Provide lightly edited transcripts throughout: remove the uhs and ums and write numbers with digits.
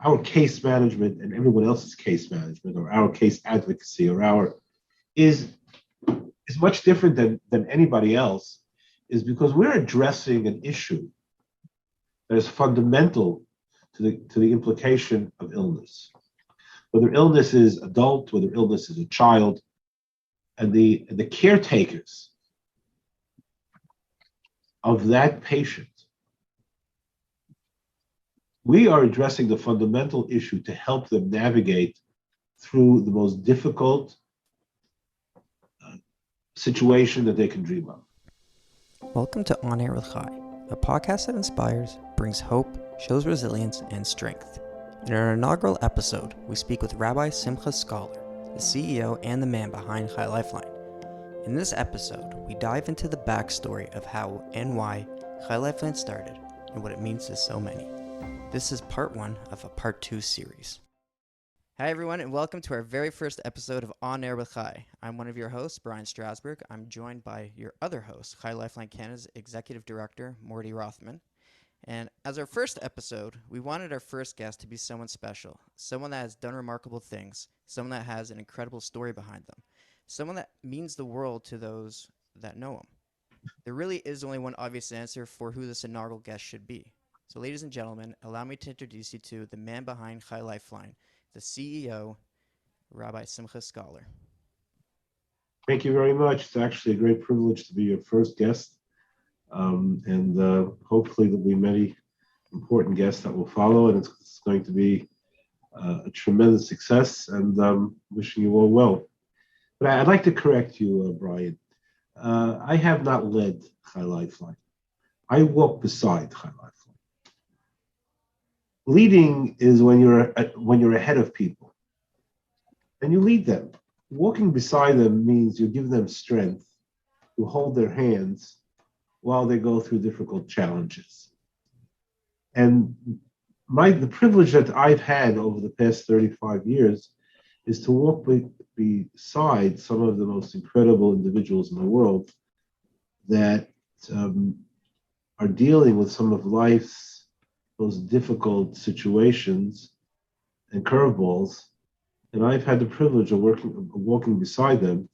our case management and everyone else's case management, or our case advocacy, or our is much different than anybody else, is because we're addressing an issue that is fundamental to the implication of illness. Whether illness is adult, whether illness is a child, and the caretakers of that patient, we are addressing the fundamental issue to help them navigate through the most difficult situation that they can dream of. Welcome to On Air with Chai, a podcast that inspires, brings hope, shows resilience, and strength. In our inaugural episode, we speak with Rabbi Simcha Scholar, the CEO and the man behind Chai Lifeline. In this episode, we dive into the backstory of how and why Chai Lifeline started and what it means to so many. This is part one of a part two series. Hi everyone, and welcome to our very first episode of On Air with Chai. I'm one of your hosts, Brian Strasberg. I'm joined by your other host, Chai Lifeline Canada's Executive Director, Morty Rothman. And as our first episode, we wanted our first guest to be someone special, someone that has done remarkable things, someone that has an incredible story behind them, someone that means the world to those that know him. There really is only one obvious answer for who this inaugural guest should be. So ladies and gentlemen, allow me to introduce you to the man behind Chai Lifeline, the CEO, Rabbi Simcha Scholar. Thank you very much. It's actually a great privilege to be your first guest. And hopefully there'll be many important guests that will follow, and it's going to be a tremendous success, and wishing you all well. But I'd like to correct you, Brian. I have not led Chai Lifeline. I walk beside Chai Lifeline. Leading is when you're ahead of people, and you lead them. Walking beside them means you give them strength, you hold their hands while they go through difficult challenges. And the privilege that I've had over the past 35 years is to walk beside some of the most incredible individuals in the world that are dealing with some of life's most difficult situations and curveballs. And I've had the privilege of walking beside them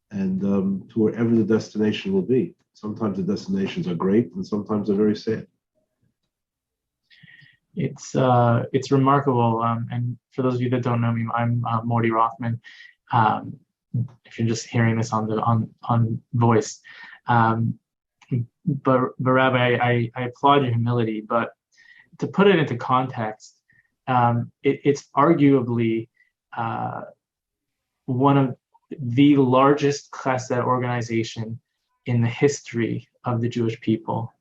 and to wherever the destination will be. Sometimes the destinations are great, and sometimes they're very sad. It's remarkable. And for those of you that don't know me, I'm Morty Rothman. If you're just hearing this on voice, but Rabbi, I applaud your humility. But to put it into context, it's arguably one of the largest chesed organization in the history of the Jewish people.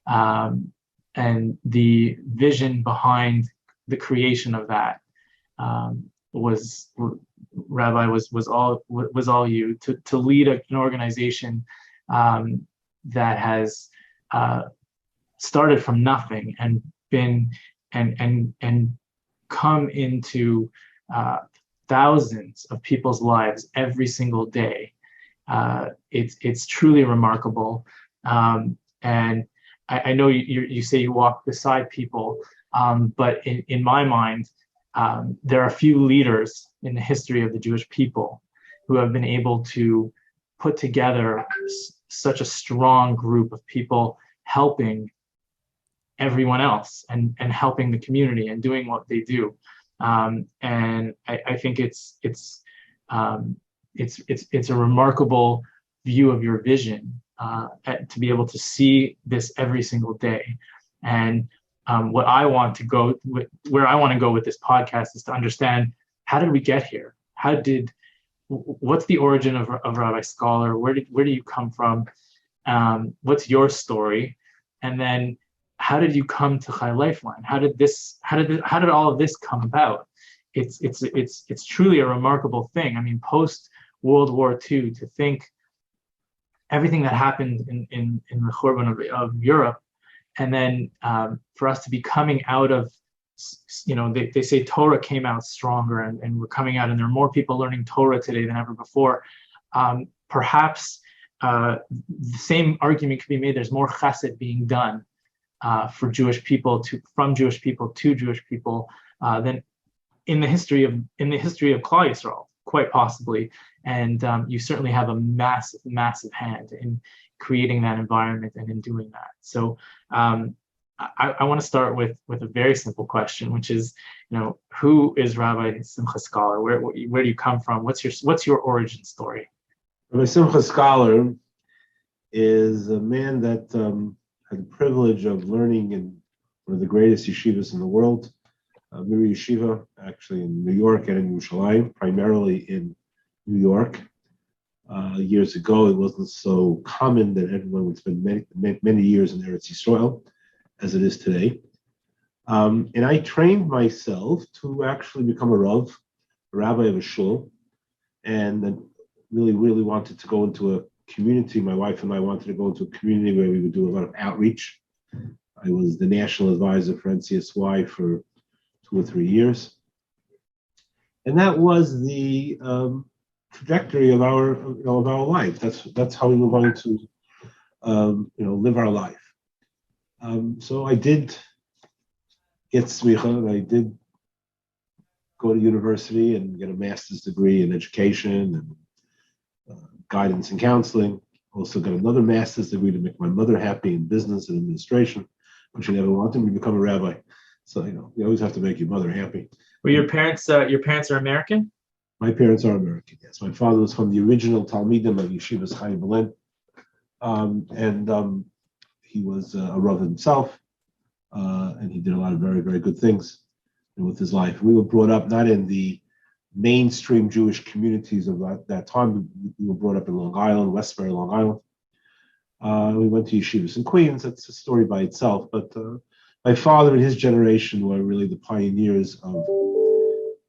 And the vision behind the creation of that was all you to lead an organization that has started from nothing and been and come into thousands of people's lives every single day. It's truly remarkable. And I know you say you walk beside people, but in my mind, there are a few leaders in the history of the Jewish people who have been able to put together such a strong group of people helping everyone else and helping the community and doing what they do. And I think it's a remarkable view of your vision to be able to see this every single day. And where I want to go with this podcast is to understand, how did we get here? What's the origin of Rabbi Scholar? Where do you come from? What's your story? And then how did you come to Chai Lifeline? How did all of this come about? It's truly a remarkable thing. I mean, post World War II, to think everything that happened in the Churban of Europe, and then for us to be coming out of, they say Torah came out stronger, and we're coming out, and there are more people learning Torah today than ever before. Perhaps the same argument could be made. There's more chesed being done from Jewish people to Jewish people, than in the history of Klal Yisrael, quite possibly. And you certainly have a massive hand in creating that environment and in doing that. So I want to start with a very simple question, which is, who is Rabbi Simcha Scholar? Where do you come from? What's your origin story? Rabbi Simcha Scholar is a man that had the privilege of learning in one of the greatest yeshivas in the world, Mir Yeshiva, actually in New York and in Yerushalayim, primarily in New York. Years ago, it wasn't so common that everyone would spend many years in Eretz Yisrael, as it is today. And I trained myself to actually become a rabbi of a shul, and then really wanted to go into a community. My wife and I wanted to go into a community where we would do a lot of outreach. I was the national advisor for NCSY for 2 or 3 years. And that was the trajectory of our life. That's how we were going to live our life. So I did get smicha, and I did go to university and get a master's degree in education and guidance and counseling. Also got another master's degree to make my mother happy in business and administration, but she never wanted me to become a rabbi. So you always have to make your mother happy. Were your parents are American? My parents are American, yes. My father was from the original Talmidim of Yeshivas Chai Lifeline, and he was a Rav himself, and he did a lot of very, very good things with his life. We were brought up not in the mainstream Jewish communities of that time. We were brought up in Long Island, Westbury, Long Island. We went to yeshivas in Queens. That's a story by itself. But my father and his generation were really the pioneers of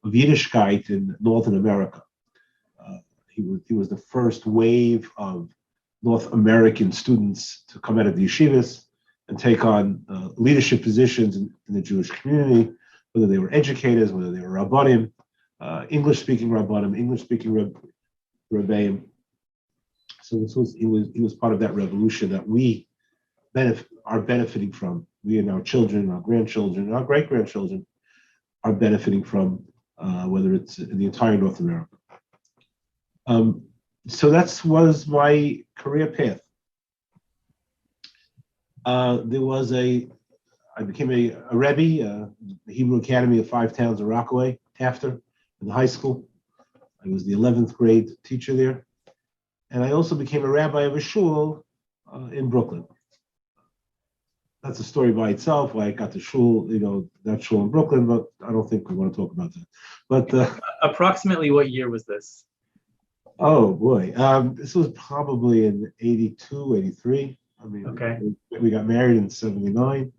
Yiddishkeit in Northern America. He was the first wave of North American students to come out of the yeshivas and take on leadership positions in the Jewish community, whether they were educators, whether they were rabbanim, English-speaking rabbanim, English-speaking rebbeim. So he was part of that revolution that we are benefiting from. We and our children, our grandchildren, and our great-grandchildren are benefiting from, whether it's in the entire North America. So that was my career path. I became a Rebbe, the Hebrew Academy of 5 Towns in Rockaway, Tafter, in the high school. I was the 11th grade teacher there. And I also became a rabbi of a shul in Brooklyn. That's a story by itself, why I got to shul, that shul in Brooklyn, but I don't think we want to talk about that. But approximately what year was this? Oh boy, this was probably in 82, 83. I mean, okay. We got married in 79.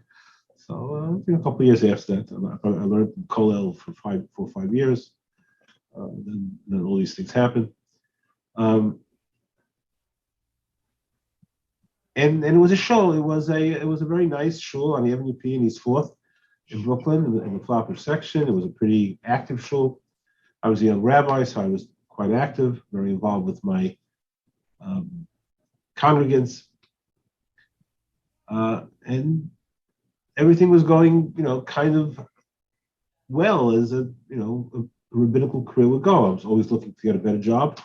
So a couple of years after that, I learned Kollel for 4 or 5 years. Then all these things happened. And it was a shul. It was a very nice shul on the Avenue P in East 4th in Brooklyn, in the Flopper section. It was a pretty active shul. I was a young rabbi, so I was quite active, very involved with my congregants, and everything was going, kind of well as a rabbinical career would go. I was always looking to get a better job.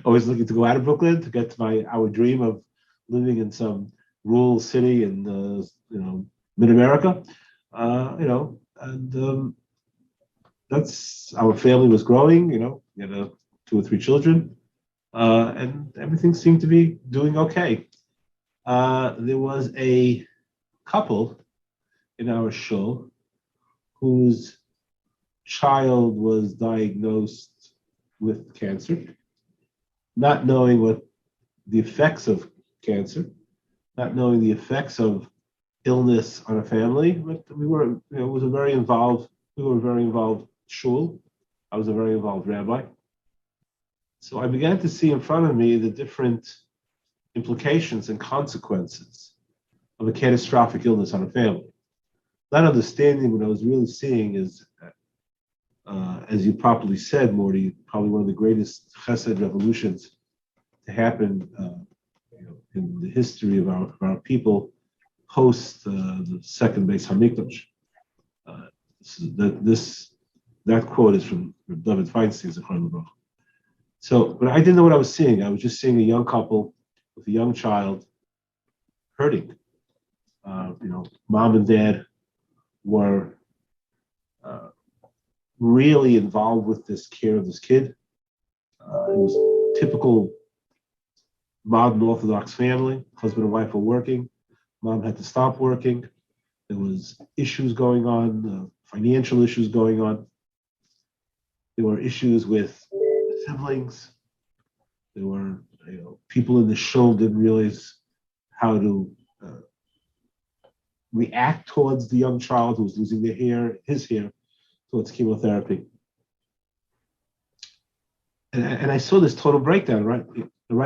Always looking to go out of Brooklyn to get to our dream of living in some rural city in mid-America, and that's our family was growing. We had 2 or 3 children, and everything seemed to be doing okay. There was a couple in our shul whose child was diagnosed with cancer, not knowing what the effects of cancer, not knowing the effects of illness on a family. But we were, it was a very involved. We were a very involved shul. I was a very involved rabbi. So I began to see in front of me the different implications and consequences of a catastrophic illness on a family. Not understanding what I was really seeing is, as you properly said, Morty, probably one of the greatest chesed revolutions to happen in the history of our people post the second Beis Hamikdash. that quote is from David Feinstein's chronically. So, but I didn't know what I was seeing. I was just seeing a young couple with a young child hurting. Mom and dad were really involved with this care of this kid. It was typical modern Orthodox family. Husband and wife were working. Mom had to stop working. There was issues going on, financial issues going on. There were issues with siblings. There were people in the show didn't realize how to react towards the young child who was losing his hair, towards chemotherapy. And I saw this total breakdown right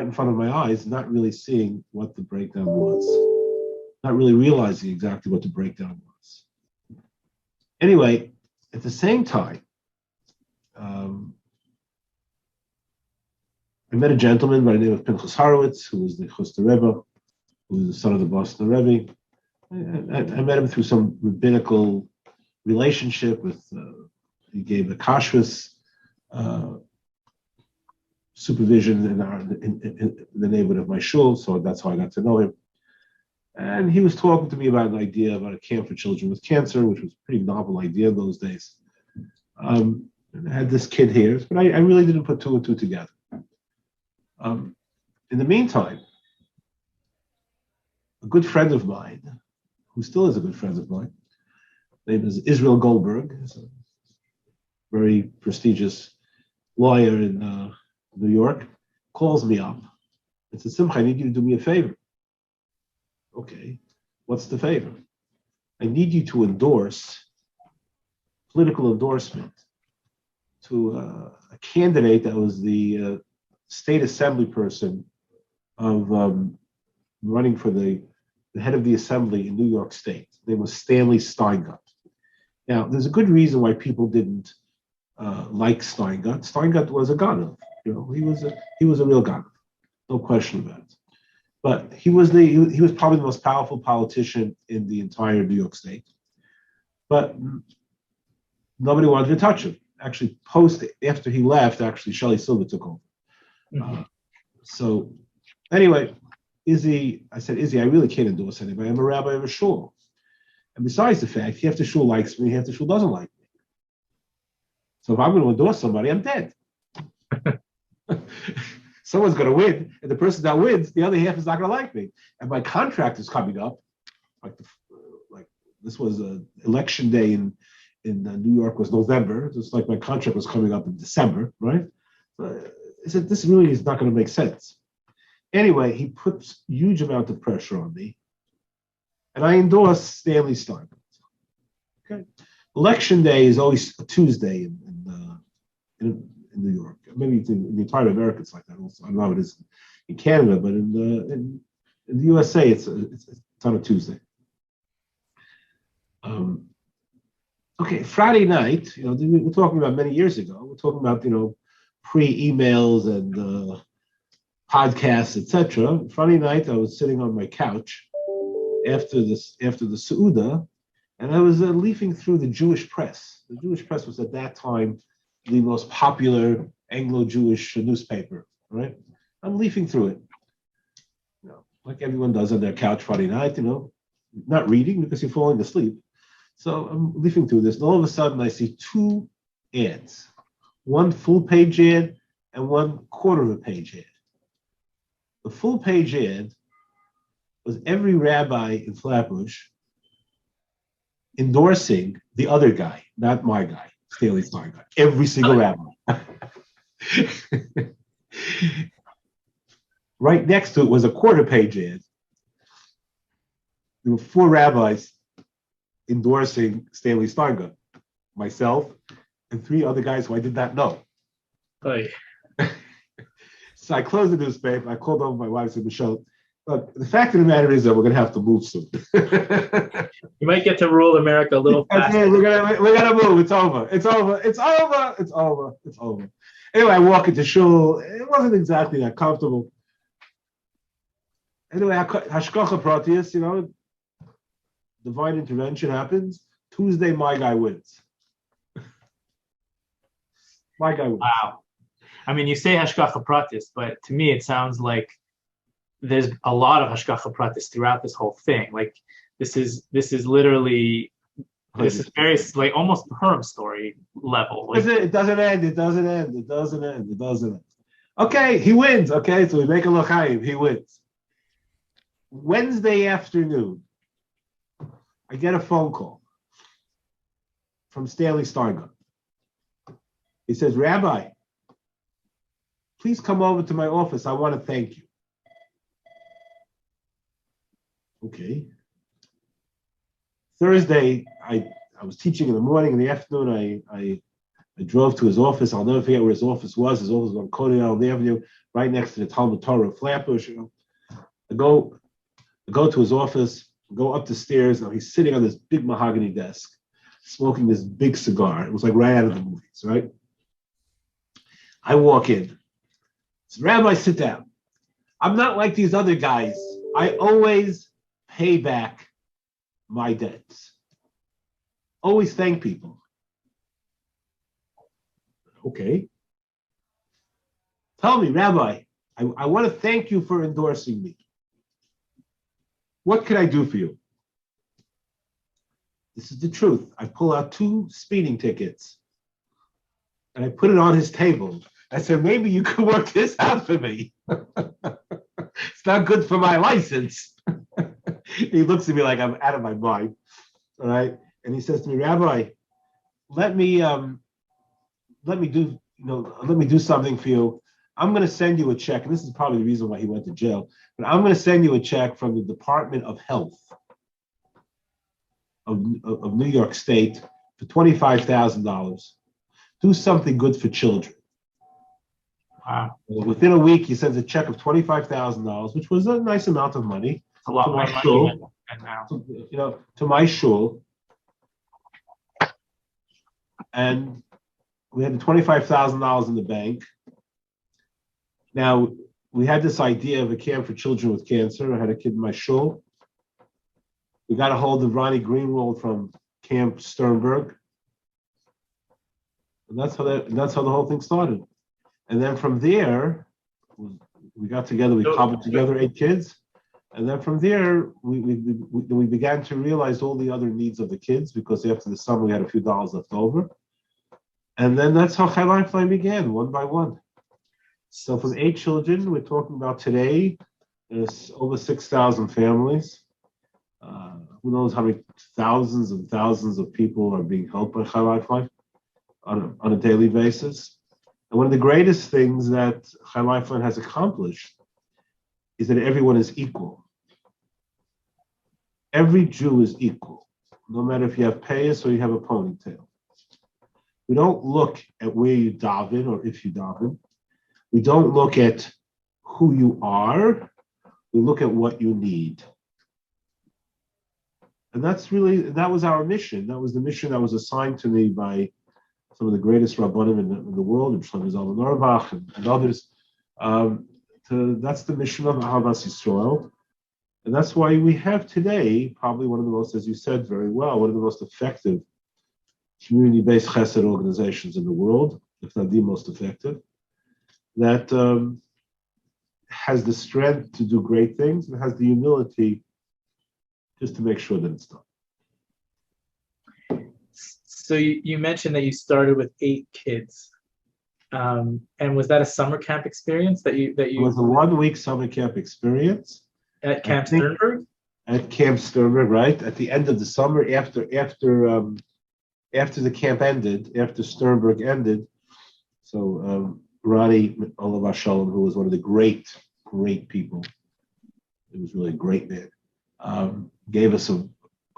in front of my eyes, not really seeing what the breakdown was, not really realizing exactly what the breakdown was. Anyway, at the same time, I met a gentleman by the name of Pinchas Horowitz, who was the Chuster Rebbe, who was the son of the Boston Rebbe. I met him through some rabbinical relationship with, he gave a kashrus supervision in the neighborhood of my shul, so that's how I got to know him. And he was talking to me about an idea about a camp for children with cancer, which was a pretty novel idea in those days. And I had this kid here, but I really didn't put two and two together. In the meantime, a good friend of mine, who still is a good friend of mine, name is Israel Goldberg, he's a very prestigious lawyer in New York, calls me up and says, Simcha, I need you to do me a favor. Okay, what's the favor? I need you to endorse, political endorsement, to a candidate that was the state assembly person of running for the head of the assembly in New York State. His name was Stanley Steingut. Now, there's a good reason why people didn't like Steingut. Steingut was a Ganav. He was a real Ganav, no question about it. But he was probably the most powerful politician in the entire New York State. But nobody wanted to touch him. Actually, after he left, Shelley Silver took over. Mm-hmm. So anyway, I said, Izzy, I really can't endorse anybody. I'm a rabbi of a shul. And besides the fact, half the shul likes me, half the shul doesn't like me. So if I'm going to endorse somebody, I'm dead. Someone's going to win, and the person that wins, the other half is not going to like me. And my contract is coming up. Like this was election day in New York was November. Just like my contract was coming up in December, right? So I said, this really is not going to make sense. Anyway, he puts huge amount of pressure on me, and I endorse Stanley Steingut. Okay, election day is always a Tuesday in New York. Maybe in the entire America it's like that. Also, I don't know how it is in Canada, but in the USA it's on a Tuesday. Okay, Friday night. We're talking about many years ago. We're talking about pre-emails and podcasts, etc. Friday night, I was sitting on my couch after the Seudah, and I was leafing through the Jewish press. The Jewish press was at that time the most popular Anglo-Jewish newspaper, right? I'm leafing through it, like everyone does on their couch Friday night, not reading because you're falling asleep. So I'm leafing through this, and all of a sudden I see two ads, one full-page ad and one quarter-of-a-page ad. The full-page ad was every rabbi in Flatbush endorsing the other guy, not my guy, Stanley Steingut. Every single rabbi. Right next to it was a quarter-page ad. There were four rabbis endorsing Stanley Steingut, myself, and three other guys who I did not know. Hey. So I closed the newspaper. I called over my wife and said, Michelle, look, the fact of the matter is that we're going to have to move soon. You might get to rule America a little faster. We're gonna move. It's over. Anyway, I walk into shul. It wasn't exactly that comfortable. Anyway, hashgacha pratius, divine intervention happens. Tuesday, my guy wins. My guy wins. Wow. I mean, you say hashgacha pratis, but to me, it sounds like there's a lot of hashgacha pratis throughout this whole thing. Like this is literally this is very like almost Purim story level. Like, it doesn't end. Okay, he wins. Okay, so we make a l'chaim. He wins. Wednesday afternoon, I get a phone call from Stanley Stargard. He says, Rabbi, please come over to my office. I want to thank you. Okay. Thursday, I was teaching in the morning. In the afternoon, I drove to his office. I'll never forget where his office was. His office was on Coney Island Avenue, right next to the Talmud Torah of Flatbush. I go to his office, go up the stairs. Now he's sitting on this big mahogany desk, smoking this big cigar. It was like right out of the movies, right? I walk in. Says, Rabbi, sit down. I'm not like these other guys. I always pay back my debts. Always thank people. Okay. Tell me, Rabbi, I want to thank you for endorsing me. What can I do for you? This is the truth. I pull out 2 speeding tickets and I put it on his table. I said, maybe you could work this out for me. It's not good for my license. He looks at me like I'm out of my mind. All right. And he says to me, Rabbi, let me do something for you. I'm going to send you a check. And this is probably the reason why he went to jail. But I'm going to send you a check from the Department of Health of New York State for $25,000. Do something good for children. wow. Within a week, he sends a check of $25,000, which was a nice amount of money. A lot more money now. To my shul. And we had the $25,000 in the bank. Now, we had this idea of a camp for children with cancer. I had a kid in my shul. We got a hold of Ronnie Greenwald from Camp Sternberg. And that's how the whole thing started. And then from there, we got together, we cobbled together 8 kids. And then from there, we began to realize all the other needs of the kids, because after the summer, we had a few dollars left over. And then that's how Chai Lifeline began, one by one. So from 8 children, we're talking about today, there's over 6,000 families. Who knows how many thousands and thousands of people are being helped by Chai Lifeline on a daily basis. And one of the greatest things that Chai Lifeline has accomplished is that everyone is equal. Every Jew is equal, no matter if you have payas or you have a ponytail. We don't look at where you daven or if you daven. We don't look at who you are. We look at what you need. And that was our mission. That was the mission that was assigned to me by some of the greatest Rabbanim in the world, Shlomo Zalman Auerbach and others. That's the mission of Ahavas Yisrael. And that's why we have today probably one of the most, as you said very well, one of the most effective community-based chesed organizations in the world, if not the most effective, that has the strength to do great things and has the humility just to make sure that it's done. So you mentioned that you started with 8 kids. And was that a summer camp experience that you? It was a 1-week summer camp experience at Camp Sternberg? At Camp Sternberg, right? At the end of the summer, after the camp ended, after Sternberg ended, so Ronnie Olav Shalom, who was one of the great people, he was really a great man, gave us a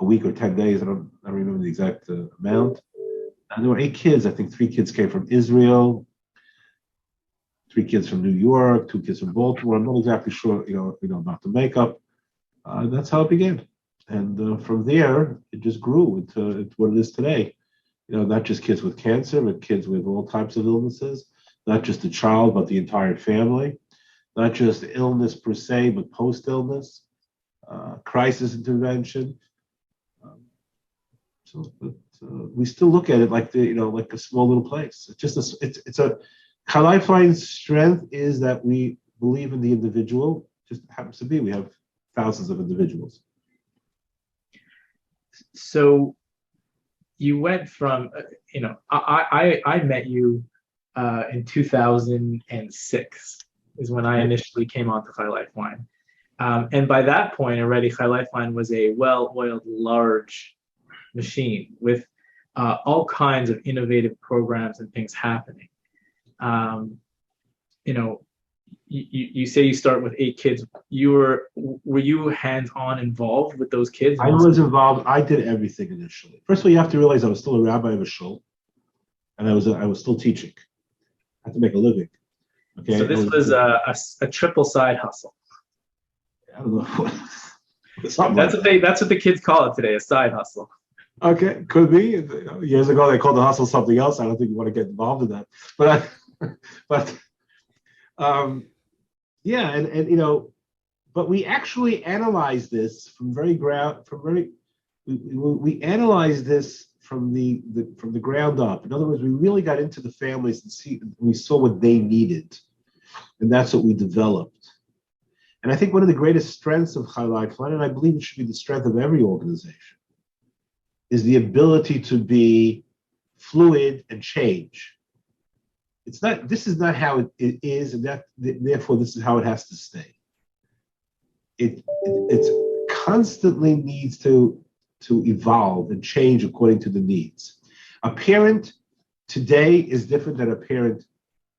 week or 10 days. I don't remember the exact amount. And there were 8 kids. I think 3 kids came from Israel, 3 kids from New York, 2 kids from Baltimore. I'm not exactly sure, about the makeup. That's how it began. And from there, it just grew into what it is today. Not just kids with cancer, but kids with all types of illnesses, not just the child, but the entire family, not just illness per se, but post-illness, crisis intervention. So So we still look at it like like a small little place. It's just it's a Chai Lifeline's strength is that we believe in the individual. Just happens to be we have thousands of individuals. So you went from, I met you in 2006 is when I initially came onto Chai Lifeline. And by that point already, Chai Lifeline was a well-oiled, large machine with all kinds of innovative programs and things happening. You say you start with 8 kids. Were you hands-on involved with those kids? I was involved. I did everything initially. First of all, you have to realize I was still a rabbi of a shul, and I was still teaching. I had to make a living. Okay. So this was a triple side hustle. I don't know. That's what the kids call it today, a side hustle. Okay, could be. Years ago, they called the hustle something else. I don't think you want to get involved in that. But yeah, and but we actually analyzed this we analyzed this from the ground up. In other words, we really got into the families and we saw what they needed, and that's what we developed. And I think one of the greatest strengths of Chai Lifeline, and I believe it should be the strength of every organization, is the ability to be fluid and change. This is not how it is, and therefore this is how it has to stay. It constantly needs to evolve and change according to the needs. A parent today is different than a parent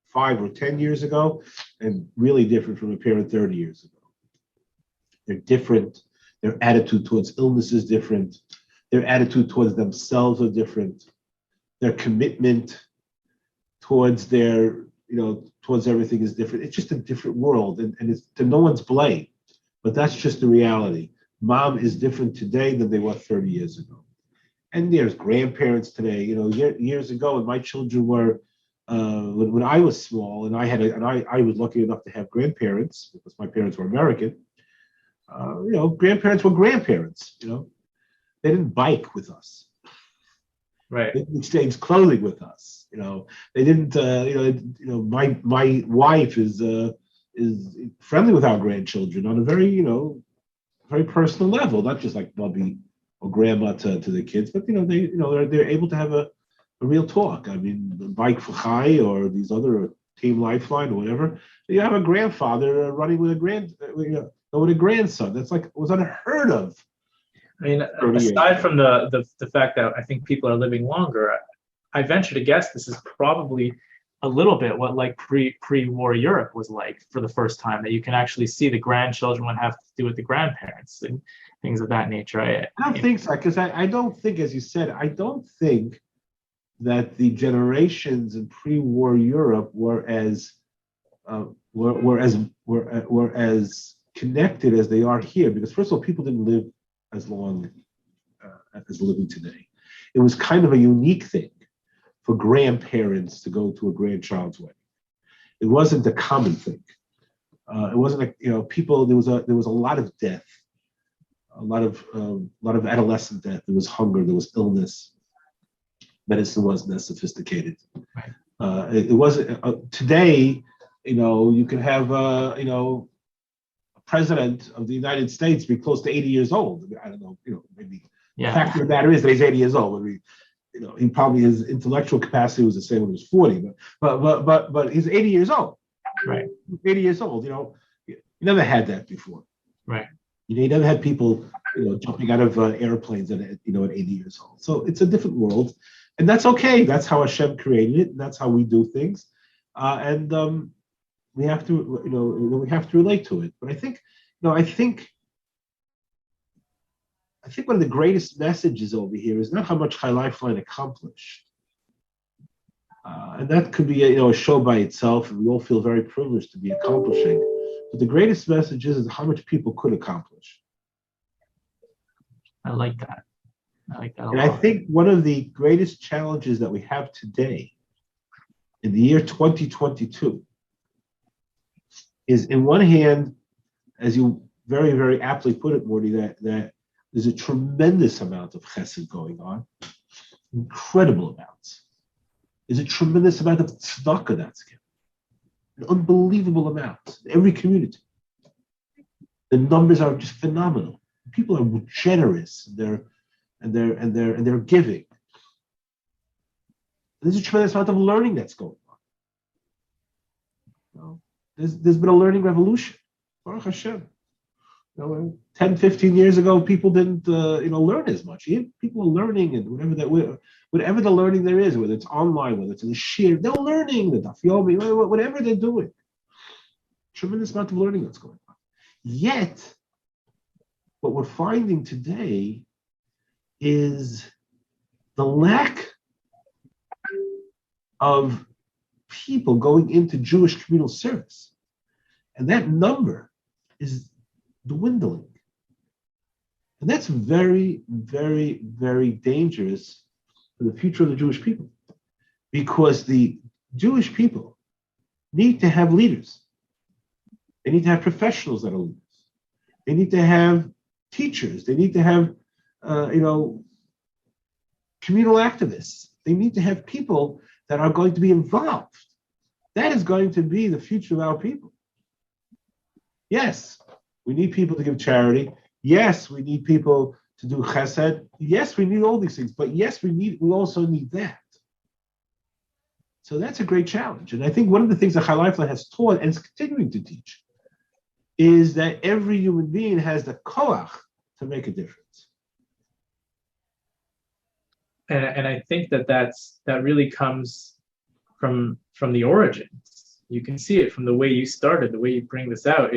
5 or 10 years ago, and really different from a parent 30 years ago. They're different. Their attitude towards illness is different. Their attitude towards themselves are different. Their commitment towards towards everything is different. It's just a different world, and it's to no one's blame, but that's just the reality. Mom is different today than they were 30 years ago. And there's grandparents today. Years ago, when my children were, when I was small, and I was lucky enough to have grandparents because my parents were American. Grandparents were grandparents. They didn't bike with us. Right. They didn't exchange clothing with us. They didn't. My wife is friendly with our grandchildren on a very very personal level, not just like Bubby or Grandma to the kids, but they're able to have a real talk. I mean, Bike for Chai or these other Team Lifeline or whatever. You have a grandfather running with a grandson. That's like was unheard of. I mean, aside from the fact that I think people are living longer, I venture to guess this is probably a little bit what like pre-war Europe was like for the first time, that you can actually see the grandchildren would have to do with the grandparents and things of that nature. I don't think so, because I don't think, as you said, I don't think that the generations in pre-war Europe were as connected as they are here. Because first of all, people didn't live as long as living today. It was kind of a unique thing for grandparents to go to a grandchild's wedding. It wasn't a common thing. It wasn't like people. There was a lot of death, a lot of adolescent death. There was hunger. There was illness. Medicine wasn't as sophisticated. Right. It wasn't today. You can have a president of the United States be close to 80 years old. I don't know. Maybe. Yeah. The fact of the matter is that he's 80 years old. I mean, he probably his intellectual capacity was the same when he was 40, but he's 80 years old. Right. 80 years old. You never had that before. Right. You never had people jumping out of airplanes at 80 years old. So it's a different world, and that's okay. That's how Hashem created it, and that's how we do things, and we have to we have to relate to it. But I think one of the greatest messages over here is not how much Chai Lifeline accomplished. And that could be a show by itself, and we all feel very privileged to be accomplishing. But the greatest message is how much people could accomplish. I like that. A and lot. I think one of the greatest challenges that we have today, in the year 2022, is in one hand, as you very, very aptly put it, Morty, that there's a tremendous amount of chesed going on. incredible amounts. There's a tremendous amount of tzedakah that's given, an unbelievable amount in every community. The numbers are just phenomenal. People are generous. They're giving. There's a tremendous amount of learning that's going on. There's been a learning revolution. Baruch Hashem. 10, 15 years ago, people didn't learn as much. People are learning, and whatever the learning there is, whether it's online, whether it's in the shir, they're learning the daf yomi, whatever they're doing. Tremendous amount of learning that's going on. Yet, what we're finding today is the lack of people going into Jewish communal service. And that number is dwindling. And that's very, very, very dangerous for the future of the Jewish people. Because the Jewish people need to have leaders. They need to have professionals that are leaders. They need to have teachers. They need to have, communal activists. They need to have people that are going to be involved. That is going to be the future of our people. Yes, we need people to give charity. Yes, we need people to do chesed. Yes, we need all these things. But yes, we also need that. So that's a great challenge. And I think one of the things that Chai Lifeline has taught and is continuing to teach is that every human being has the koach to make a difference. And I think that really comes from the origins. You can see it from the way you started, the way you bring this out.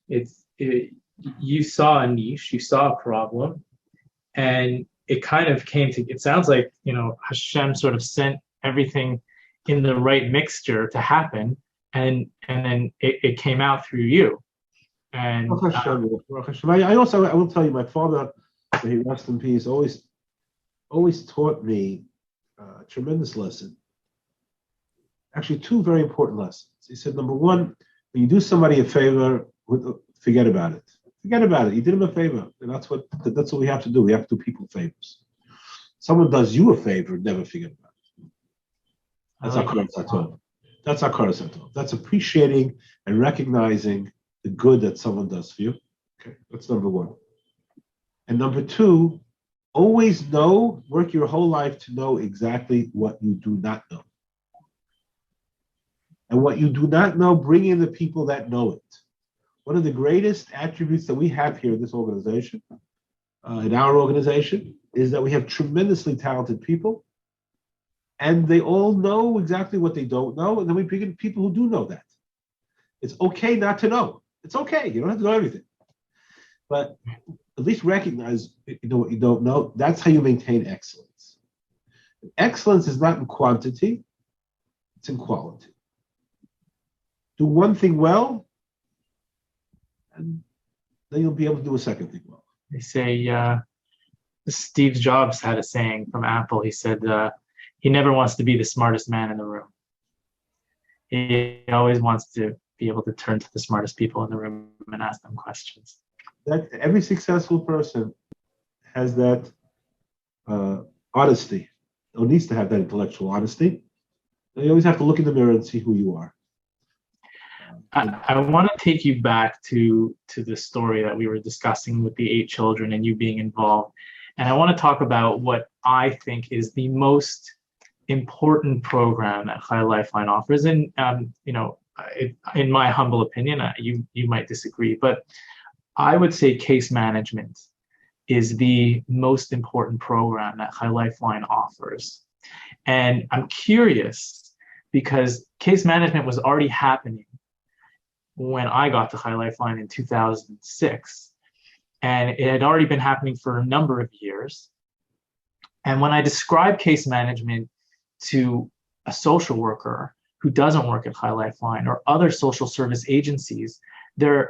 You saw a niche, you saw a problem, and it kind of came to. It sounds like Hashem sort of sent everything in the right mixture to happen, and then it came out through you. And I will tell you, my father, may he rest in peace, always taught me a tremendous lesson. Actually, two very important lessons. He said, number one, when you do somebody a favor, forget about it. Forget about it. You did him a favor, and that's what we have to do. We have to do people favors. Someone does you a favor, never forget about it. That's our Sato. That's appreciating and recognizing the good that someone does for you. Okay, that's number one. And number two, always work your whole life to know exactly what you do not know. And what you do not know, bring in the people that know it. One of the greatest attributes that we have here in this organization, in our organization, is that we have tremendously talented people, and they all know exactly what they don't know, and then we bring in people who do know that. It's okay not to know. It's okay. You don't have to know everything. But at least recognize what you don't know. That's how you maintain excellence. Excellence is not in quantity, it's in quality. Do one thing well, and then you'll be able to do a second thing well. They say Steve Jobs had a saying from Apple. He said he never wants to be the smartest man in the room. He always wants to be able to turn to the smartest people in the room and ask them questions. That every successful person has that honesty, or needs to have that intellectual honesty. And you always have to look in the mirror and see who you are. I want to take you back to the story that we were discussing with the 8 children and you being involved. And I want to talk about what I think is the most important program that Chai Lifeline offers. And, in my humble opinion, you might disagree, but I would say case management is the most important program that Chai Lifeline offers. And I'm curious because case management was already happening when I got to Chai Lifeline in 2006. And it had already been happening for a number of years. And when I describe case management to a social worker who doesn't work at Chai Lifeline or other social service agencies, they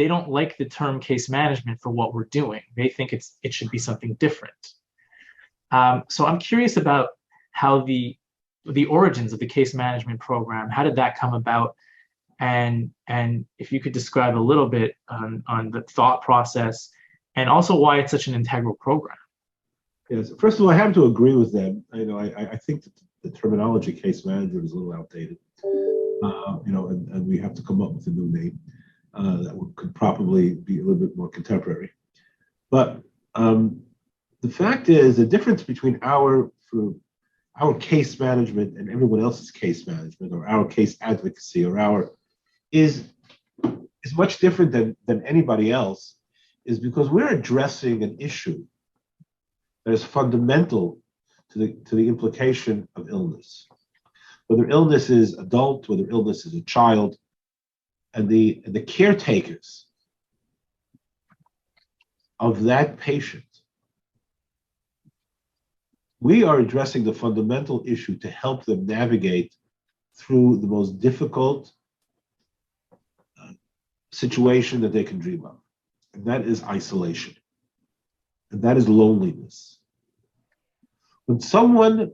don't like the term case management for what we're doing. They think it should be something different. So I'm curious about how the origins of the case management program, how did that come about? And if you could describe a little bit on the thought process and also why it's such an integral program. Yes. First of all, I have to agree with them. I think that the terminology case manager is a little outdated. And we have to come up with a new name could probably be a little bit more contemporary. But the fact is, the difference between our case management and everyone else's case management, or our case advocacy, or is much different than anybody else, is because we're addressing an issue that is fundamental to the implication of illness. Whether illness is adult, whether illness is a child, and the caretakers of that patient, we are addressing the fundamental issue to help them navigate through the most difficult situation that they can dream of. And that is isolation. And that is loneliness. When someone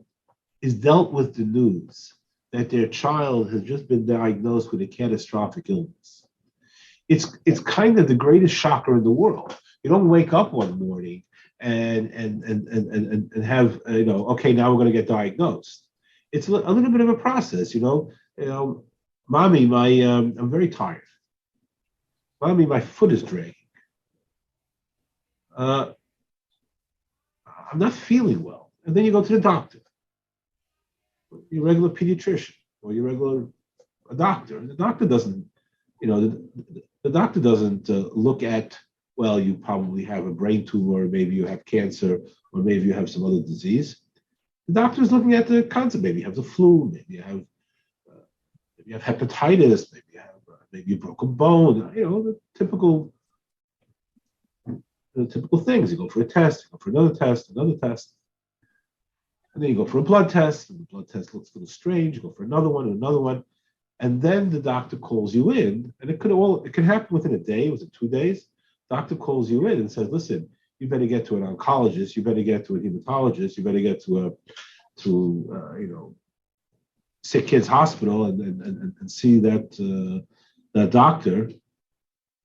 is dealt with the news that their child has just been diagnosed with a catastrophic illness, it's kind of the greatest shocker in the world. You don't wake up one morning and have, okay, now we're going to get diagnosed. It's a little bit of a process, Mommy, I'm very tired. Mommy, my foot is dragging. I'm not feeling well. And then you go to the doctor, your regular pediatrician, or your regular doctor. And the doctor doesn't, the doctor doesn't look at, well, you probably have a brain tumor, or maybe you have cancer, or maybe you have some other disease. The doctor is looking at the concept. Maybe you have the flu, maybe you have hepatitis, maybe you broke a bone. The typical things. You go for a test, you go for another test, and then you go for a blood test, and the blood test looks a little strange. You go for another one, and then the doctor calls you in, and it can happen within a day, within 2 days. Doctor calls you in and says, "Listen, you better get to an oncologist, you better get to a hematologist, you better get to sick kids hospital and see that doctor.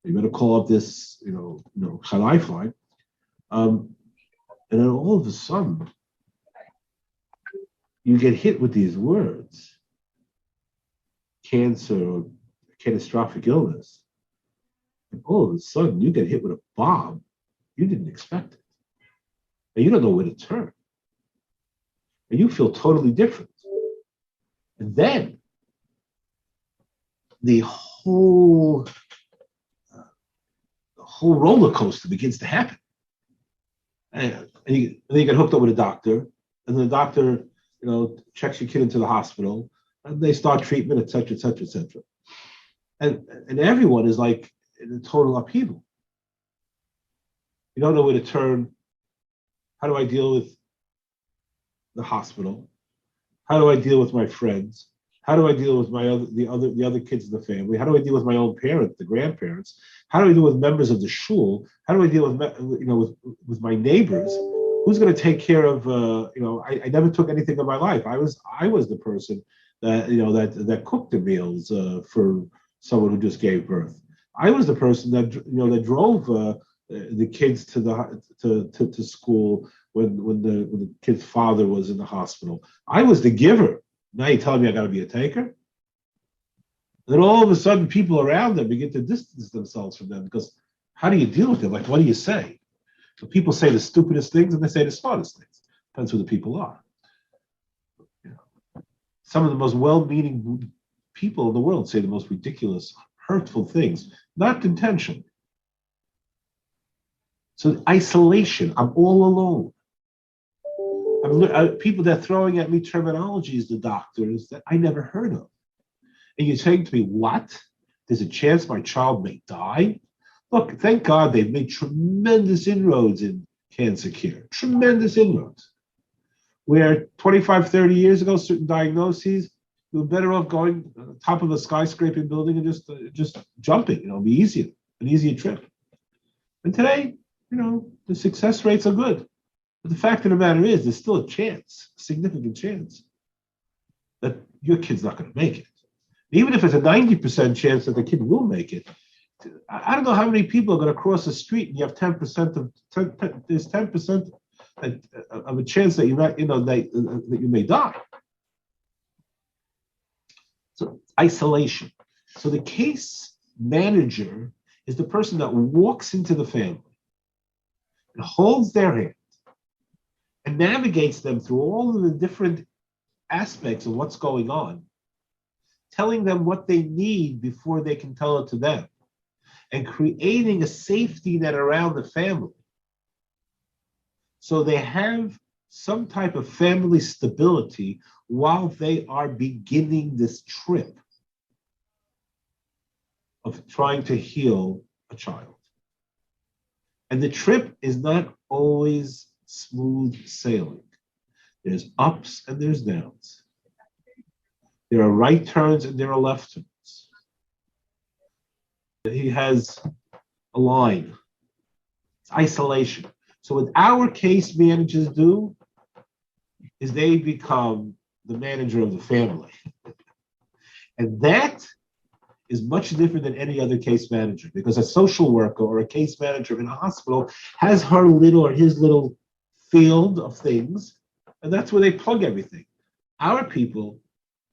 You better call up this Chai Lifeline." And then all of a sudden, you get hit with these words: cancer or catastrophic illness. And all of a sudden, you get hit with a bomb. You didn't expect it. And you don't know where to turn. And you feel totally different. And then the whole roller coaster begins to happen. And then you get hooked up with a doctor, and the doctor, checks your kid into the hospital, and they start treatment, et cetera, et cetera, et cetera. And everyone is like in a total upheaval. You don't know where to turn. How do I deal with the hospital? How do I deal with my friends? How do I deal with the other kids in the family? How do I deal with my own parents, the grandparents? How do I deal with members of the shul? How do I deal with my neighbors? Who's going to take care of? I never took anything in my life. I was the person that cooked the meals for someone who just gave birth. I was the person that drove the kids to school when the kid's father was in the hospital. I was the giver. Now you're telling me I got to be a taker? And then all of a sudden, people around them begin to distance themselves from them, because how do you deal with it? Like, what do you say? So people say the stupidest things and they say the smartest things. Depends who the people are. Some of the most well-meaning people in the world say the most ridiculous, hurtful things, not intentionally. So isolation, I'm all alone. People that are throwing at me terminologies, the doctors, that I never heard of. And you're saying to me, what? There's a chance my child may die? Look, thank God they've made tremendous inroads in cancer care, tremendous inroads. Where 25, 30 years ago, certain diagnoses, you were better off going on the top of a skyscraping building and just jumping, it'd be easier, an easier trip. And today, the success rates are good. But the fact of the matter is, there's still a chance, a significant chance, that your kid's not going to make it. Even if it's a 90% chance that the kid will make it, I don't know how many people are going to cross the street and you have 10% of a chance that that you may die. So isolation. So the case manager is the person that walks into the family and holds their hand and navigates them through all of the different aspects of what's going on, telling them what they need before they can tell it to them, and creating a safety net around the family so they have some type of family stability while they are beginning this trip of trying to heal a child. And the trip is not always smooth sailing. There's ups and there's downs. There are right turns and there are left turns. He has a line. It's isolation. So what our case managers do is they become the manager of the family. And that is much different than any other case manager, because a social worker or a case manager in a hospital has her little or his little field of things, and that's where they plug everything. Our people,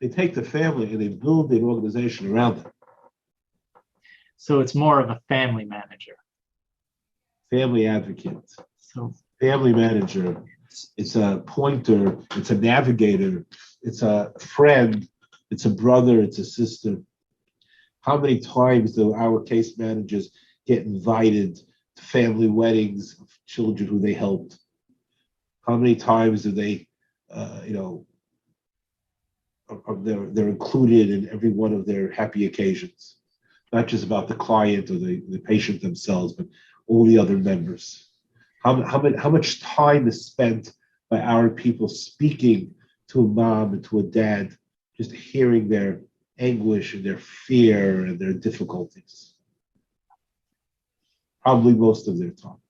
they take the family and they build an organization around them. So it's more of a family manager. Family advocate. So family manager. It's a pointer. It's a navigator. It's a friend. It's a brother. It's a sister. How many times do our case managers get invited to family weddings of children who they helped? How many times do they, they're included in every one of their happy occasions? Not just about the client or the patient themselves, but all the other members. How much time is spent by our people speaking to a mom and to a dad, just hearing their anguish and their fear and their difficulties? Probably most of their time.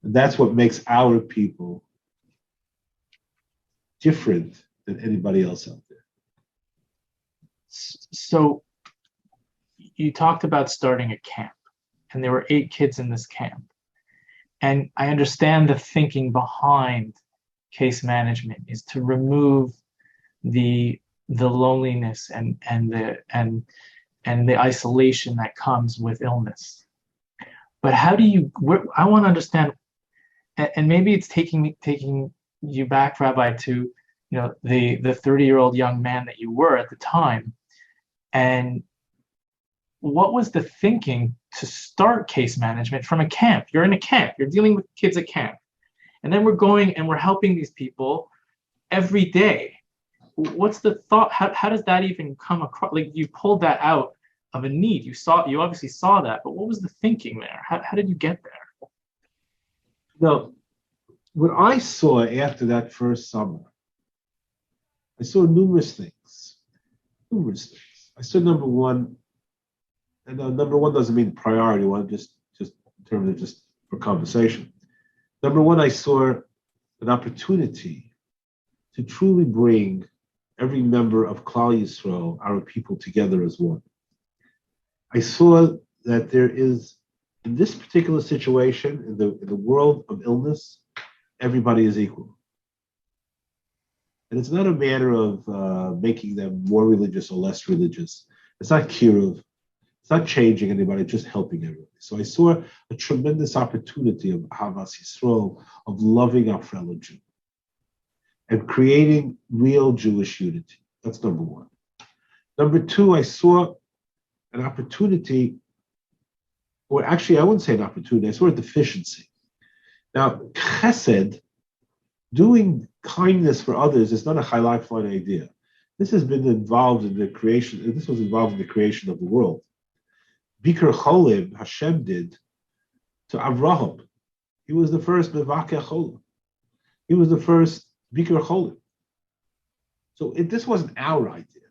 And that's what makes our people different than anybody else out there. So you talked about starting a camp, and there were 8 kids in this camp. And I understand the thinking behind case management is to remove the loneliness and the isolation that comes with illness. But how do you? I want to understand, and maybe it's taking you back, Rabbi, to the 30-year-old young man that you were at the time, and what was the thinking to start case management from a camp? You're in a camp. You're dealing with kids at camp, and then we're going and we're helping these people every day. What's the thought? How does that even come across? Like, you pulled that out of a need. You obviously saw that, but what was the thinking there? How did you get there? No, what I saw after that first summer, I saw numerous things. I saw number one, and number one doesn't mean priority one, just in terms of just for conversation. Number one, I saw an opportunity to truly bring every member of Klal Yisrael, our people, together as one. I saw that there is, in this particular situation, in the world of illness, everybody is equal. And it's not a matter of making them more religious or less religious. It's not kiruv. It's not changing anybody, just helping everybody. So I saw a tremendous opportunity of Ahavas Yisrael, of loving our fellow Jew, and creating real Jewish unity. That's number one. Number two, I saw an opportunity, or actually I wouldn't say an opportunity, I saw a deficiency. Now, chesed, doing kindness for others, is not a Chai Lifeline idea. This has been involved in the creation, this was involved in the creation of the world. Bikur Cholim, Hashem did to Avraham. He was the first Mevakeh Cholim. He was the first Bikur Cholim. So this wasn't our idea.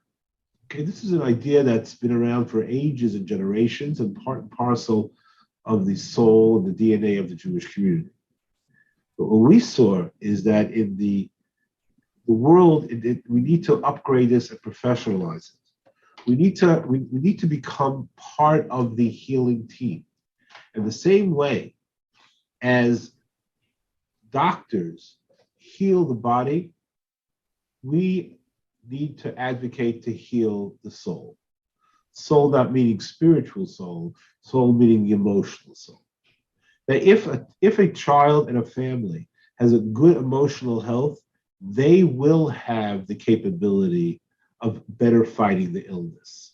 Okay, this is an idea that's been around for ages and generations, and part and parcel of the soul and the DNA of the Jewish community. But what we saw is that in the world, we need to upgrade this and professionalize it. We need to become part of the healing team. In the same way as doctors heal the body, we need to advocate to heal the soul. Soul not meaning spiritual soul, soul meaning the emotional soul. That if a child and a family has a good emotional health, they will have the capability of better fighting the illness.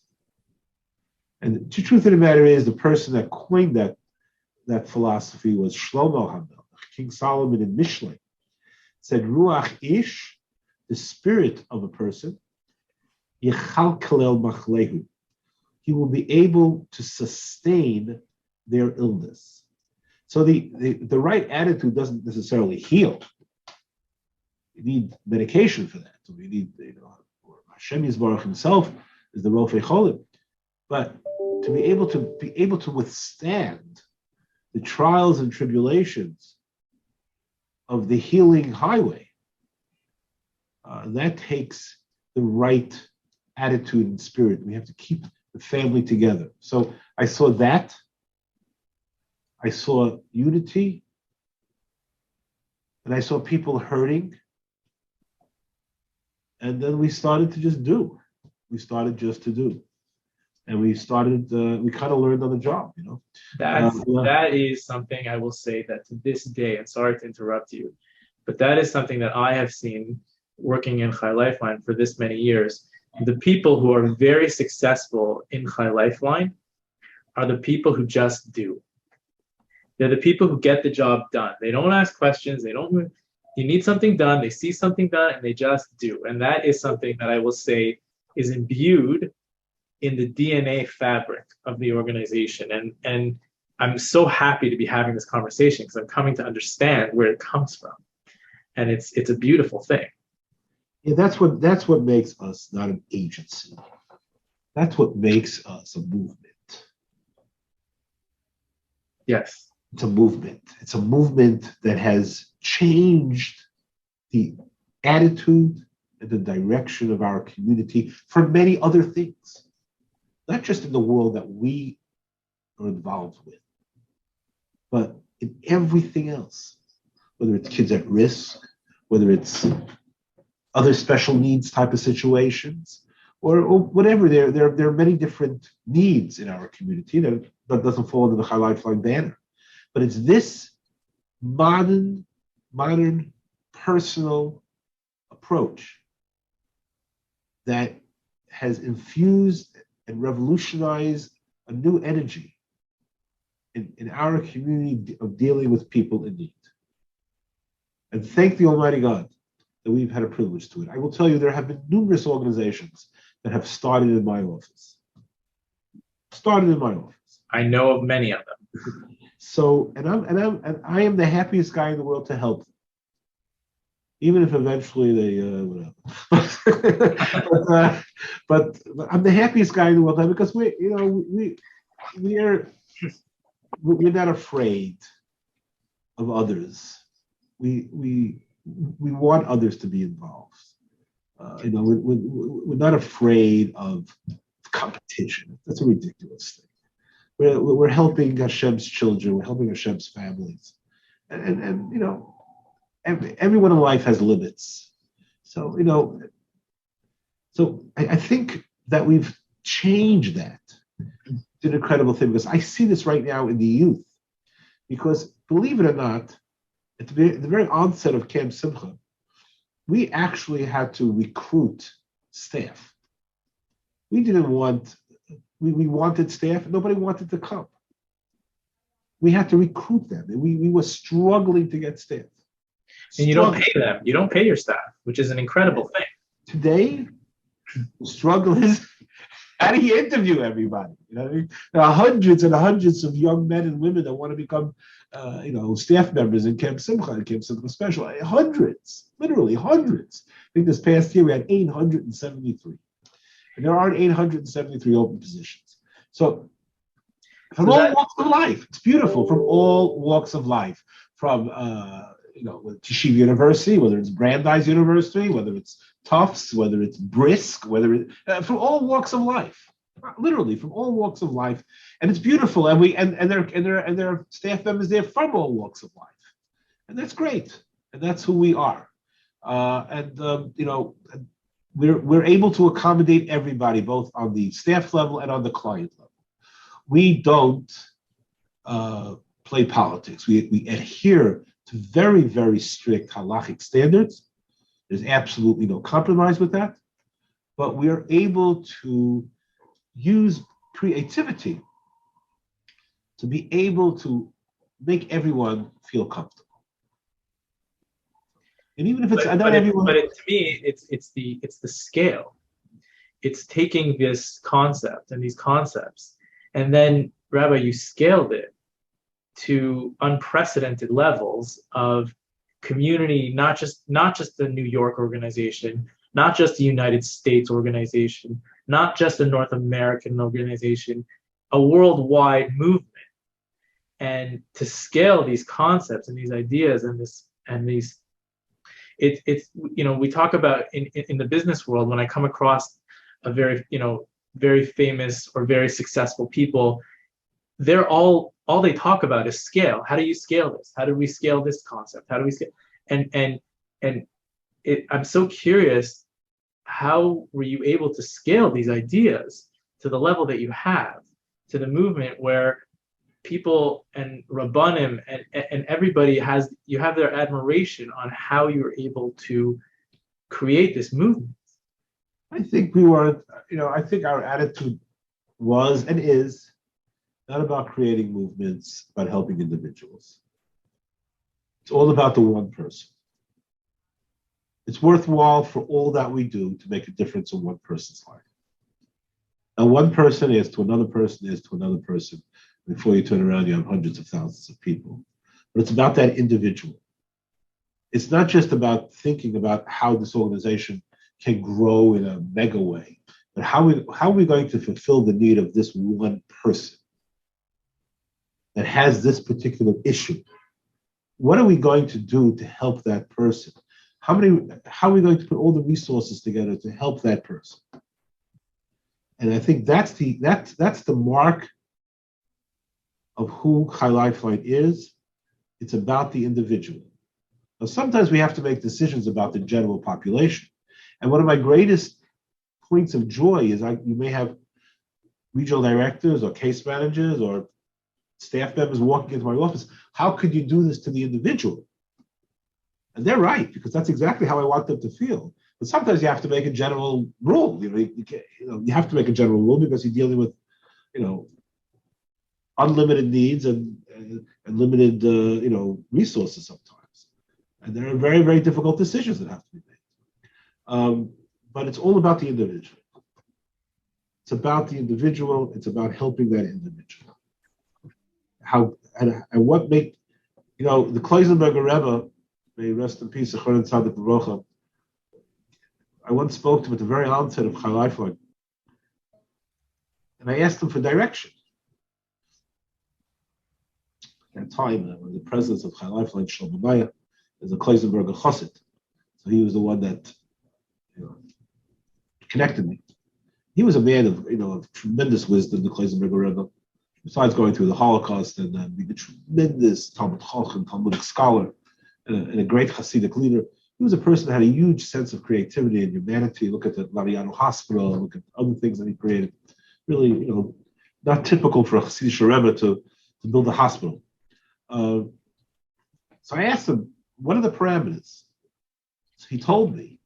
And the truth of the matter is, the person that coined that philosophy was Shlomo HaMelech. King Solomon in Mishlei said, Ruach Ish, the spirit of a person, Yechalkalel Machlehu. He will be able to sustain their illness. So the right attitude doesn't necessarily heal. You need medication for that. So we need, Hashem Yisbarach himself is the Rofei Cholim. But to be able to withstand the trials and tribulations of the healing highway, that takes the right attitude and spirit. We have to keep the family together. So I saw that. I saw unity. And I saw people hurting. And then we started to just do. We started just to do. And we started, we kind of learned on the job, That is something I will say that to this day, and sorry to interrupt you, but that is something that I have seen working in Chai Lifeline for this many years. The people who are very successful in Chai Lifeline are the people who just do. They're the people who get the job done. They don't ask questions. You need something done. They see something done and they just do. And that is something that I will say is imbued in the DNA fabric of the organization. And I'm so happy to be having this conversation because I'm coming to understand where it comes from. And it's a beautiful thing. Yeah, that's what makes us not an agency. That's what makes us a movement. Yes. It's a movement. It's a movement that has changed the attitude and the direction of our community for many other things. Not just in the world that we are involved with, but in everything else, whether it's kids at risk, whether it's other special needs type of situations, or whatever. There are many different needs in our community that doesn't fall under the Chai Lifeline banner. But it's this modern, personal approach that has infused and revolutionized a new energy in our community of dealing with people in need. And thank the Almighty God that we've had a privilege to it. I will tell you, there have been numerous organizations that have started in my office. I know of many of them. So, and I am the happiest guy in the world to help them, even if eventually they whatever. but I'm the happiest guy in the world because we're not afraid of others. We want others to be involved. We're not afraid of competition. That's a ridiculous thing. We're helping Hashem's children. We're helping Hashem's families, and everyone in life has limits. So I think that we've changed that. It's an incredible thing because I see this right now in the youth. Because believe it or not, at the very onset of Camp Simcha, we actually had to recruit staff. We wanted staff, nobody wanted to come. We had to recruit them. We were struggling to get staff. And you don't pay them. You don't pay your staff, which is an incredible thing. Today, the struggle is, how do you interview everybody? There are hundreds and hundreds of young men and women that want to become staff members in Camp Simcha and Camp Simcha Special. Hundreds, literally hundreds. I think this past year we had 873. And there aren't 873 open positions. So from all walks of life, it's beautiful. From all walks of life, from Yeshiva University, whether it's Brandeis University, whether it's Tufts, whether it's Brisk, from all walks of life. literally from all walks of life, and it's beautiful. And their staff members there from all walks of life, and that's great, and that's who we are. We're able to accommodate everybody, both on the staff level and on the client level. We don't play politics. We adhere to very, very strict halachic standards. There's absolutely no compromise with that. But we are able to use creativity to be able to make everyone feel comfortable. And even if it's not everyone, to me, it's the scale. It's taking this concept and these concepts, and then Rabbi, you scaled it to unprecedented levels of community, not just the New York organization, not just the United States organization, not just a North American organization, a worldwide movement. And to scale these concepts and these ideas and these, it's we talk about in the business world, when I come across a very famous or very successful people, they're all they talk about is scale. How do you scale this? How do we scale this concept? How do we scale? I'm so curious, how were you able to scale these ideas to the level that you have, to the movement where people and Rabbanim and everybody you have their admiration on how you were able to create this movement? I think I think our attitude was and is not about creating movements, but helping individuals. It's all about the one person. It's worthwhile for all that we do to make a difference in one person's life. Now, one person is to another person, is to another person. Before you turn around, you have hundreds of thousands of people. But it's about that individual. It's not just about thinking about how this organization can grow in a mega way, but how are we going to fulfill the need of this one person that has this particular issue? What are we going to do to help that person? How are we going to put all the resources together to help that person? And I think that's the mark of who Chai Lifeline is. It's about the individual. Now, sometimes we have to make decisions about the general population. And one of my greatest points of joy is you may have regional directors or case managers or staff members walking into my office. How could you do this to the individual? And they're right, because that's exactly how I want them to feel. But sometimes you have to make a general rule. You have to make a general rule because you're dealing with, unlimited needs and limited, resources sometimes. And there are very, very difficult decisions that have to be made. But it's all about the individual. It's about the individual. It's about helping that individual. What make, the Kloisenberger Rebbe, may he rest in peace, I once spoke to him at the very onset of Chai Lifeline, and I asked him for direction. At that time, the president of Chai Lifeline, Shlomo Maya, is a Kloisenberger Chassid. So he was the one that connected me. He was a man of tremendous wisdom, the Kloisenberger Rebbe. Besides going through the Holocaust and being a tremendous Talmud Chacham, Talmudic scholar, and a great Hasidic leader, he was a person that had a huge sense of creativity and humanity. Look at the Lariano Hospital, look at other things that he created. Really, not typical for a Hasidic Rebbe to build a hospital. So I asked him, what are the parameters? So he told me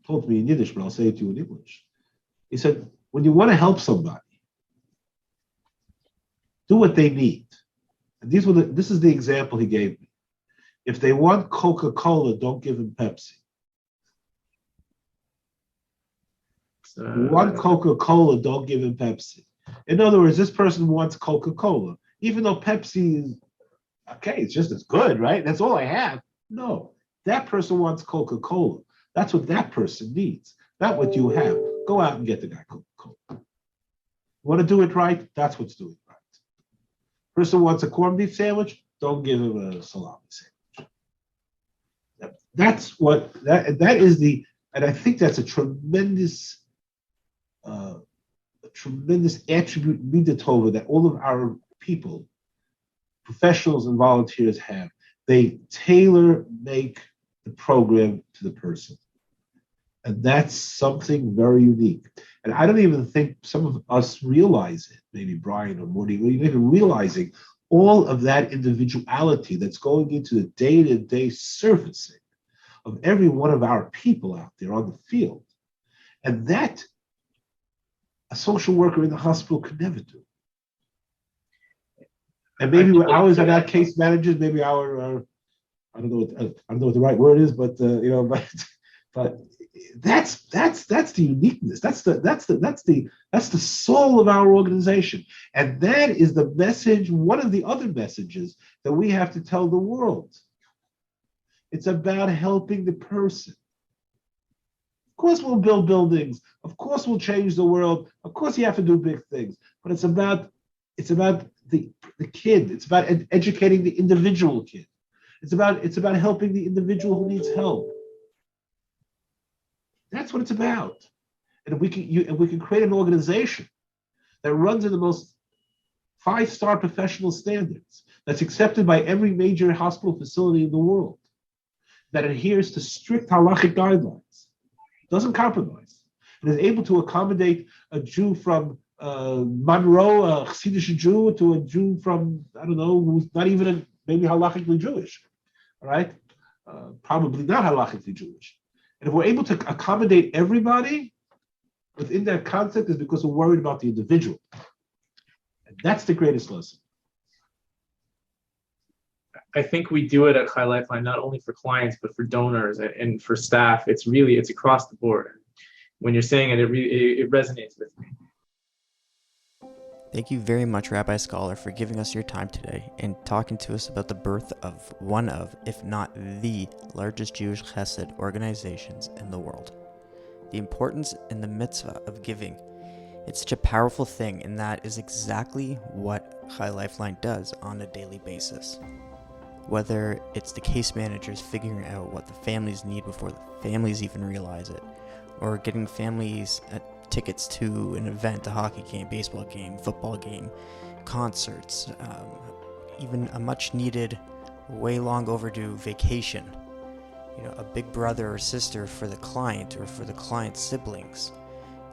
in Yiddish, but I'll say it to you in English. He said, when you want to help somebody, do what they need. And this is the example he gave me. If they want Coca-Cola, don't give them Pepsi. If you want Coca-Cola, don't give them Pepsi. In other words, this person wants Coca-Cola, even though Pepsi is okay, it's just as good, right? That's all I have. No, that person wants Coca-Cola. That's what that person needs. Not what you have. Go out and get the guy Coca-Cola. Want to do it right? That's what's doing it right. Person wants a corned beef sandwich? Don't give him a salami sandwich. That is and I think that's a tremendous tremendous attribute, Mida Tova, that all of our people, professionals and volunteers have. They tailor make the program to the person. And that's something very unique. And I don't even think some of us realize it, maybe Brian or Morty, even realizing all of that individuality that's going into the day-to-day surfacing of every one of our people out there on the field. And that a social worker in the hospital could never do. And maybe ours are not case managers, maybe our I don't know what the right word is, but but that's the uniqueness. That's the soul of our organization, and that is the message. One of the other messages that we have to tell the world. It's about helping the person. Of course, we'll build buildings. Of course, we'll change the world. Of course, you have to do big things. But it's about the kid. It's about educating the individual kid. It's about helping the individual who needs help. That's what it's about. And if we can create an organization that runs in the most 5-star professional standards, that's accepted by every major hospital facility in the world, that adheres to strict halachic guidelines, doesn't compromise, and is able to accommodate a Jew from Monroe, a Chassidish Jew, to a Jew from, I don't know, who's not even maybe halachically Jewish, all right? Probably not halachically Jewish. And if we're able to accommodate everybody within that concept, is because we're worried about the individual. And that's the greatest lesson. I think we do it at Chai Lifeline, not only for clients, but for donors and for staff. It's across the board. When you're saying it, it resonates with me. Thank you very much, Rabbi Scholar, for giving us your time today and talking to us about the birth of one of, if not the largest Jewish chesed organizations in the world. The importance in the mitzvah of giving. It's such a powerful thing, and that is exactly what Chai Lifeline does on a daily basis. Whether it's the case managers figuring out what the families need before the families even realize it, or getting families tickets to an event, a hockey game, baseball game, football game, concerts, even a much needed, way long overdue vacation. A big brother or sister for the client or for the client's siblings.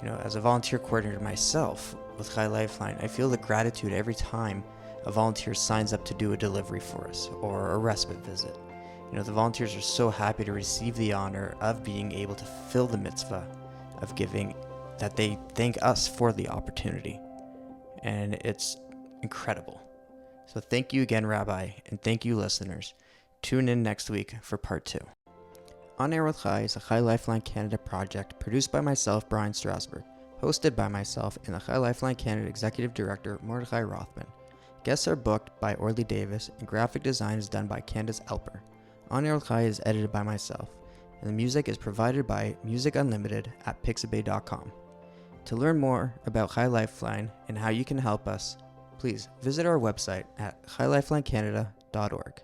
As a volunteer coordinator myself with Chai Lifeline, I feel the gratitude every time a volunteer signs up to do a delivery for us or a respite visit. The volunteers are so happy to receive the honor of being able to fulfill the mitzvah of giving that they thank us for the opportunity. And it's incredible. So thank you again, Rabbi, and thank you, listeners. Tune in next week for part 2. On Air with Chai is a Chai Lifeline Canada project produced by myself, Brian Strasberg, hosted by myself and the Chai Lifeline Canada Executive Director, Mordechai Rothman. Guests are booked by Orly Davis, and graphic design is done by Candace Elper. On Air with Chai is edited by myself, and the music is provided by Music Unlimited at pixabay.com. To learn more about Chai Lifeline and how you can help us, please visit our website at chailifelinecanada.org.